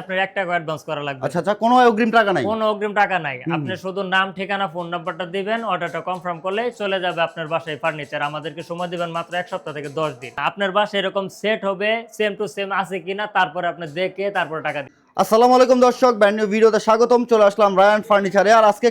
আপনার 1 টাকা অ্যাডভান্স করা লাগবে। আচ্ছা আচ্ছা, কোনো অগ্রিম টাকা নাই? কোনো অগ্রিম টাকা নাই। আপনি শুধু নাম, ঠিকানা, ফোন নাম্বারটা দিবেন, অর্ডারটা কনফার্ম করলেই চলে যাবে আপনার বাসায় ফার্নিচার। আমাদেরকে সময় দিবেন মাত্র 1 সপ্তাহ থেকে 10 দিন। আপনার বাসায় এরকম সেট হবে, সেম টু সেম আছে কিনা, তারপরে আপনি দেখে তারপরে টাকা দিবেন। আসসালামু আলাইকুম দর্শক, ব্র্যান্ড নিউ ভিডিওতে স্বাগতম। চলে আসলাম রায়ান ফার্নিচারে। আর আজকে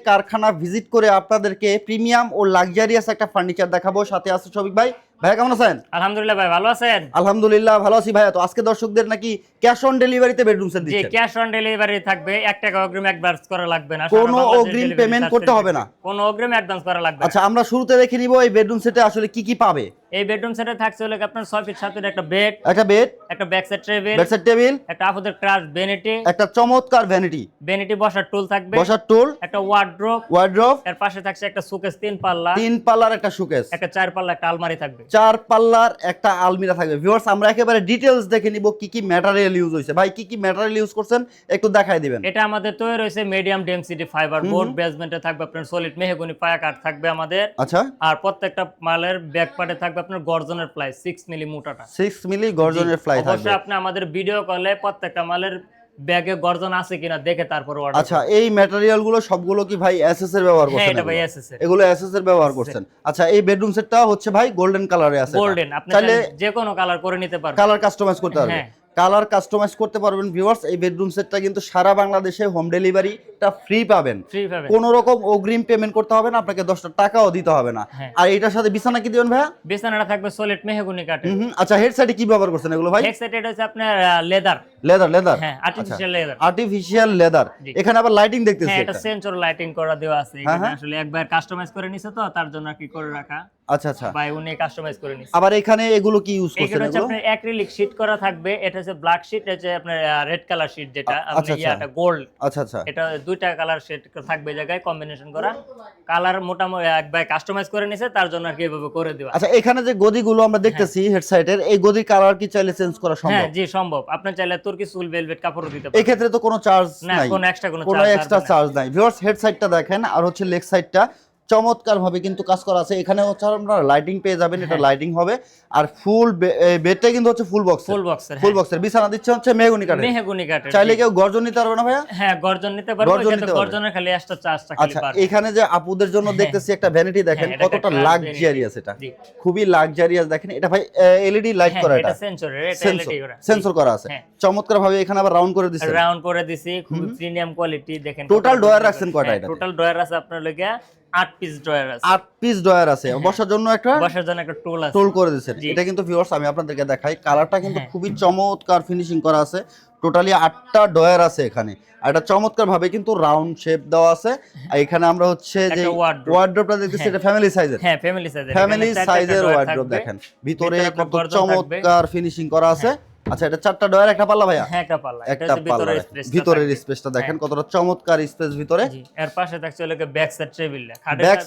কারখানা ভিজিট করে আপনাদেরকে প্রিমিয়াম ও লাক্সারিয়াস একটা ফার্নিচার দেখাবো। সাথে আছে শফিক ভাই। ভাই কেমন আছেন? আলহামদুলিল্লাহ ভাই, ভালো আছেন? আলহামদুলিল্লাহ ভালো আছি ভাইয়া। তো আজকে দর্শকদের নাকি ক্যাশ অন ডেলিভারিতে বেডরুম সেট জি, দিচ্ছেন? ক্যাশ অন ডেলিভারি থাকবে। 1 টাকা অগ্রিম অ্যাডভান্স করা লাগবে না। কোনো অগ্রিম পেমেন্ট করতে হবে না? কোনো অগ্রিম অ্যাডভান্স করা লাগবে না। আচ্ছা, আমরা শুরুতে দেখে নিব এই বেডরুম সেটে আসলে কি কি পাবে। এই বেডরুম সেটে থাকছে হলো আপনার 6 ফিট 7 একটা বেড, একটা বেড, একটা back side table, bedside table, একটা আপুদের ক্রাশ ভ্যানিটি, একটা চমৎকার ভ্যানিটি, ভ্যানিটি বসার টুল থাকবে, বসার টুল, একটা ওয়ার্ড্রোব, ওয়ার্ড্রোব, এর পাশে থাকছে একটা শোকেস 3 পাল্লা, 3 পাল্লার একটা শোকেস, একটা 4 পাল্লা একটা আলমারি থাকবে। 4 পাল্লার একটা আলমিরা থাকবে। ভিউয়ার্স, আমরা একেবারে ডিটেইলস দেখে নিব কি কি ম্যাটেরিয়াল ইউজ হয়েছে। ভাই কি কি ম্যাটেরিয়াল ইউজ করছেন একটু দেখাই দিবেন। এটা আমাদের তৈরি হয়েছে মিডিয়াম ডেনসিটি ফাইবার বোর্ড। বেসমেন্টে থাকবে আপনার সলিড মেহগনি পায়া কাঠ থাকবে আমাদের। আচ্ছা, আর প্রত্যেকটা মালের ব্যাক পার্টে থাকবে আপনার গর্জনের প্লাই 6 মিলি মোটাটা। 6 মিলি গর্জনের ফ্লাই থাকবে। অবশ্যই আপনি আমাদের ভিডিও কলে প্রত্যেকটা মালের ব্যাগে গর্জন আছে কিনা দেখে তারপর অর্ডার। আচ্ছা, এই ম্যাটেরিয়াল গুলো সবগুলো কি ভাই এসএস এর ব্যবহার হ্যাঁ, করছেন? এটা ভাই এসএস এর। এগুলো এসএস এর ব্যবহার করছেন। আচ্ছা, এই বেডরুম সেটটা হচ্ছে ভাই গোল্ডেন কালারে আছে। গোল্ডেন, আপনি চাইলে যে কোনো কালার করে নিতে পারবেন। কালার কাস্টমাইজ করতে পারবেন। হ্যাঁ। কালার কাস্টমাইজ করতে পারবেন। ভিউয়ার্স, এই বেডরুম সেটটা কিন্তু সারা বাংলাদেশে হোম ডেলিভারিটা ফ্রি পাবেন। ফ্রি পাবেন। কোনো রকম অগ্রিম পেমেন্ট করতে হবে না, আপনাকে 10 টাকাও দিতে হবে না। হ্যাঁ। আর এটার সাথে বিছানা কি দিবেন ভাইয়া? বিছানাটা থাকবে সলিড মেহগনি কাঠের। আচ্ছা, হেড সাইডে কি ব্যবহার করছেন এগুলো ভাই? হেড সাইড এটা হচ্ছে আপনার লেদার। লেদার। হ্যাঁ, আর্টিফিশিয়াল লেদার। Artificial leather. জি। এখানে আবার লাইটিং দেখতেছি হ্যাঁ, এটা একটা। সেন্সর লাইটিং করা দেওয়া আছে। হ্যাঁ, এখানে হ্যাঁ। আসলে একবার কাস্টমাইজ করে নিছে তো তার জন্য কি করে রাখা। আচ্ছা আচ্ছা। ভাই উনি কাস্টমাইজ করে নিছে। আবার এখানে এগুলো কি ইউজ করছেন এগুলো হচ্ছে এগুলো? আপনার অ্যাক্রিলিক শীট করা থাকবে। এটা হচ্ছে ব্ল্যাক শীট, এটা হচ্ছে আপনার রেড কালার শীট যেটা আচ্ছা, আপনি আচ্ছা। ইয়াটা গোল্ড। আচ্ছা আচ্ছা। এটা দুইটা কালার শেড থাকবে জায়গায় কম্বিনেশন করা। কালার মোটামুটি একবার কাস্টমাইজ করে নিছে তার জন্য আর কি এভাবে করে দেওয়া। আচ্ছা, এখানে যে গদিগুলো আমরা দেখতেছি হেড সাইডের, এই গদির কালার কি চাইলে চেঞ্জ করা হ্যাঁ সম্ভব? জি সম্ভব। আপনি চাইলে তুর্কি সুল ভেলভেট কাপড়ও দিতে এই পারেন। ক্ষেত্রে তো কোনো চার্জ না, নাই? কোনো এক্সট্রা কোনো কোনো চার্জ এক্সট্রা চার্জ নাই। ভিউয়ার্স, হেড সাইডটা দেখেন আর হচ্ছে লেগ সাইডটা চমৎকার ভাবে কিন্তু কাজ করা আছে। এখানে হচ্ছে আপনারা লাইটিং পেয়ে যাবেন, এটা লাইটিং হবে। আর ফুল বেডটা কিন্তু হচ্ছে ফুল বক্সের। ফুল বক্সের বিছানা দিচ্ছে হচ্ছে মেহগনি কাঠের। মেহগনি কাঠের। চাইলে কেউ গর্জন নিতে পারবে না ভাইয়া? হ্যাঁ, গর্জন নিতে পারবে। গর্জন কিন্তু নিতে পারবে। গর্জনের খালি এক্সট্রা চার্জটা খালি আচ্ছা, পারবে। এখানে যে আপুদের জন্য দেখতেছি একটা ভ্যানিটি দেখেন, হ্যাঁ, এটা কতটা একটা লাক্সারিয়াস। এটা জি। খুবই লাক্সারিয়াস দেখেন। এটা ভাই এলইডি লাইট হ্যাঁ, করা। এটা এটা সেন্সরের, এটা এলইডি করা। সেন্সর করা আছে। হ্যাঁ। চমৎকার ভাবে এখানে আবার রাউন্ড করে দিয়েছে। রাউন্ড করে দিছি, খুব প্রিমিয়াম কোয়ালিটি দেখেন। টোটাল ড্রয়ার রাখছেন কয়টা এটাতে? টোটাল ড্রয়ার আছে আপনার লাগা 8 পিস ড্রয়ার আছে। 8 পিস ড্রয়ার আছে। বসার জন্য একটা বসার জন্য একটা টুল আছে। টোল করে দিয়েছেন। জি। এটা কিন্তু ভিউয়ার্স আমি আপনাদেরকে দেখাই, কালারটা কিন্তু হ্যাঁ। খুবই চমৎকার ফিনিশিং করা আছে। টোটালি 8টা ড্রয়ার আছে এখানে। আর এটা চমৎকার ভাবে কিন্তু রাউন্ড শেপ দেওয়া আছে। আর এখানে আমরা হচ্ছে যে একটা wardrobe। ওয়ার্ড্রোবটা দেখতেছি, এটা ফ্যামিলি সাইজের। হ্যাঁ, ফ্যামিলি সাইজের। ফ্যামিলি সাইজের ওয়ার্ড্রোব দেখেন। ভিতরে আপনার কত গর্জন চমৎকার ফিনিশিং করা আছে। আচ্ছা, এটা 4টা ডয়ার একটা পাল্লা ভাইয়া? হ্যাঁ, একটা পাল্লা। এটা একটা হচ্ছে পাল্লা। ভিতরের স্পেস। ভিতরের স্পেসটা দেখেন কতটা চমৎকার স্পেস ভিতরে। জি, এর পাশে থাকছে হলো ব্যাক সাইড টেবিলটা। ব্যাক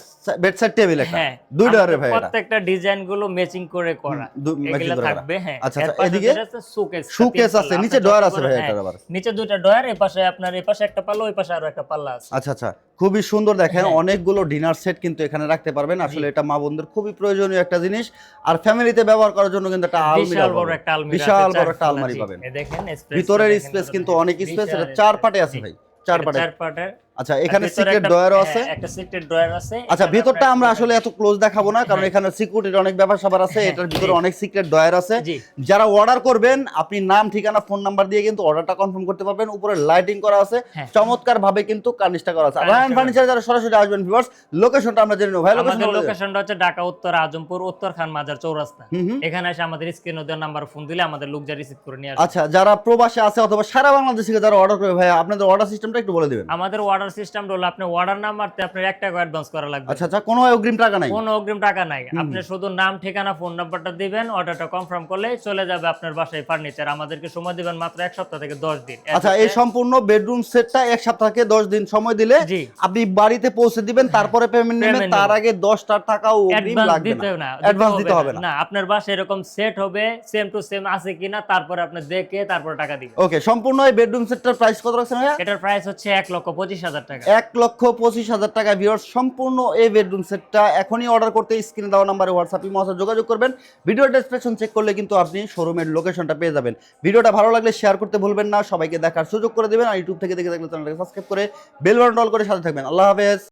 বেডসাইড টেবিল একটা। হ্যাঁ, দুই ডয়ারের ভাই এটা। প্রত্যেকটা ডিজাইন গুলো ম্যাচিং করে করা। matching এগুলা করে করা। থাকবে। হ্যাঁ। আচ্ছা, এর আচ্ছা, পাশে এদিকে যেটা আছে শোকেস। শোকেস আছে, নিচে ডয়ার আছে ভাই এটার আবার। নিচে দুইটা ডয়ার, এই পাশে আপনার এই পাশে একটা পাল্লা, ওই পাশে আরো একটা পাল্লা আছে। আচ্ছা আচ্ছা, খুবই সুন্দর দেখেন। অনেকগুলো ডিনার সেট কিন্তু এখানে রাখতে পারবেন। আসলে এটা মা বোনদের খুবই প্রয়োজনীয় একটা জিনিস। আর ফ্যামিলিতে ব্যবহার করার জন্য কিন্তু একটা আলমিরা, বিশাল বড় একটা আলমিরা, বিশাল বড় একটা আলমারি পাবেন। এই দেখেন স্পেস, ভিতরের স্পেস কিন্তু অনেক স্পেস। এটা 4 পার্টে আছে ভাই, 4 পার্টে। 4 পার্টের। আচ্ছা, এখানে সিক্রেট ডয়ারও আছে। একটা সিক্রেট ডয়ার আছে। আচ্ছা, ভিতরটা আমরা আসলে এত ক্লোজ দেখাবো না, কারণ এখানে সিকিউরিটির অনেক ব্যাপার স্যাপার আছে। এটার ভিতরে অনেক সিক্রেট ডয়ার আছে। জি। যারা অর্ডার করবেন, আপনি নাম, ঠিকানা, ফোন নাম্বার দিয়ে কিন্তু অর্ডারটা কনফার্ম করতে পারবেন। উপরে লাইটিং করা আছে, চমৎকার ভাবে কিন্তু কার্নিশটা করা আছে। রায়ান ফার্নিচার যারা সরাসরি আসবেন ভিউয়ার্স, লোকেশনটা আমরা জেনে নেব ভাই। আমাদের লোকেশনটা হচ্ছে ঢাকা উত্তর আজমপুর, উত্তর খান মাজার চৌরাস্তা। এখানে এসে আমাদের স্ক্রিনে দেওয়া নাম্বার ফোন দিলে আমাদের লোক যা রিসিভ করে নিয়ে আসবে। আচ্ছা, যারা প্রবাসে আছে অথবা সারা বাংলাদেশ থেকে যারা অর্ডার করবে ভাই, আপনাদের অর্ডার সিস্টেমটা একটু বলে দিবেন। আমাদের অর্ডার সিস্টেম হলো আপনি অর্ডার না মারতে আপনার 1 টাকা অ্যাডভান্স করা লাগবে। আচ্ছা আচ্ছা, কোনো অগ্রিম টাকা নাই? কোনো অগ্রিম টাকা নাই। আপনি শুধু নাম, ঠিকানা, ফোন নাম্বারটা দিবেন, অর্ডারটা কনফার্ম করলে চলে যাবে আপনার বাসায় ফার্নিচার। আমাদেরকে সময় দিবেন মাত্র 1 সপ্তাহ থেকে 10 দিন। আচ্ছা, এই সম্পূর্ণ বেডরুম সেটটা 1 সপ্তাহ থেকে 10 দিন সময় দিলে জি। আপনি বাড়িতে পৌঁছে দিবেন, তারপরে পেমেন্ট নেবেন। তার আগে 10 টাকাও অগ্রিম লাগবে না, অ্যাডভান্স দিতে হবে না। আপনার বাসায় এরকম সেট হবে, সেম টু সেম আছে কিনা, তারপরে আপনি দেখে তারপরে টাকা দিবেন। ওকে, সম্পূর্ণ এই বেডরুম সেটটার প্রাইস কত রাখছেন ভাইয়া? এটার প্রাইস হচ্ছে 1,25,000 25,000 টাকা। 1,25,000 টাকা ভিউয়ার্স সম্পূর্ণ এই বেডরুম সেটটা এখনই অর্ডার করতে স্ক্রিনে দেওয়া নম্বরে হোয়াটসঅ্যাপ ইমো আছে, যোগাযোগ করবেন। ভিডিও ডেসক্রিপশন চেক করলে কিন্তু আপনি শোরুমের লোকেশনটা পেয়ে যাবেন। ভিডিওটা ভালো লাগলে শেয়ার করতে ভুলবেন না, সবাইকে দেখার সুযোগ করে দেবেন। আর ইউটিউব থেকে দেখে থাকলে চ্যানেলটাকে সাবস্ক্রাইব করে বেল বাটন অল করে সাথে থাকবেন। আল্লাহ হাফেজ।